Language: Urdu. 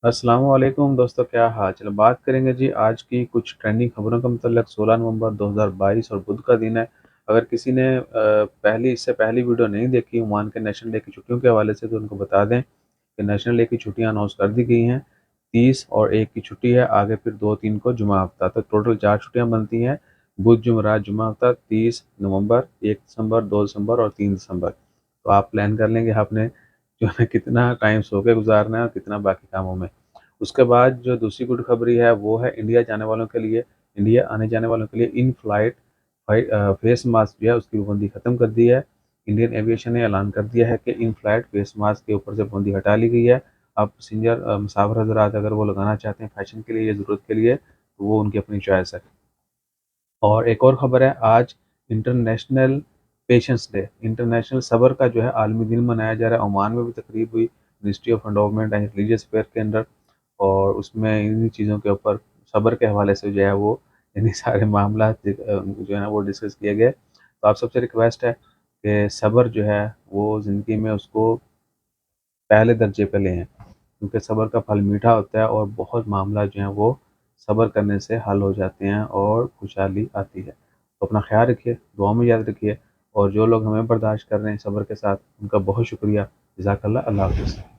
السلام علیکم دوستوں، کیا حال؟ چلو بات کریں گے جی آج کی کچھ ٹرینڈنگ خبروں کا متعلق 16 نومبر 2022 اور بدھ کا دن ہے۔ اگر کسی نے اس سے پہلی ویڈیو نہیں دیکھی عمان کے نیشنل ڈے کی چھٹیوں کے حوالے سے، تو ان کو بتا دیں کہ نیشنل ڈے کی چھٹیاں اناؤنس کر دی گئی ہیں۔ 30 اور 1 کی چھٹی ہے، آگے پھر 2 3 کو جمعہ ہفتہ، تو ٹوٹل 4 چھٹیاں بنتی ہیں: بدھ جمعرات جمعہ ہفتہ، 30 نومبر، 1 دسمبر، 2 دسمبر اور 3 دسمبر۔ تو آپ پلان کر لیں گے آپ نے جو ہے کتنا ٹائم سو کے گزارنا ہے اور کتنا باقی کاموں میں۔ اس کے بعد جو دوسری گڈ خبری ہے وہ ہے انڈیا آنے جانے والوں کے لیے ان فلائٹ فیس ماسک جو ہے اس کی پابندی ختم کر دی ہے۔ انڈین ایویشن نے اعلان کر دیا ہے کہ ان فلائٹ فیس ماسک کے اوپر سے پابندی ہٹا لی گئی ہے۔ اب پسنجر مسافر حضرات اگر وہ لگانا چاہتے ہیں فیشن کے لیے یا ضرورت کے لیے، تو وہ ان کی اپنی چوائس ہے۔ اور ایک اور خبر ہے، آج انٹرنیشنل پیشنس ڈے، انٹرنیشنل صبر کا جو ہے عالمی دن منایا جا رہا ہے۔ عمان میں بھی تقریب ہوئی ministry of endowment and religious affair کے اندر، اور اس میں انہی چیزوں کے اوپر صبر کے حوالے سے جو ہے وہ سارے معاملات جو ہے نا وہ ڈسکس کیے گئے۔ تو آپ سب سے ریکویسٹ ہے کہ صبر جو ہے وہ زندگی میں اس کو پہلے درجے پہ لیں، کیونکہ صبر کا پھل میٹھا ہوتا ہے اور بہت معاملات جو ہیں وہ صبر کرنے سے حل ہو جاتے ہیں اور خوشحالی آتی ہے۔ تو اپنا خیال رکھیے، دعاؤں میں یاد رکھیے، اور جو لوگ ہمیں برداشت کر رہے ہیں صبر کے ساتھ، ان کا بہت شکریہ۔ جزاک اللہ، اللہ حافظ۔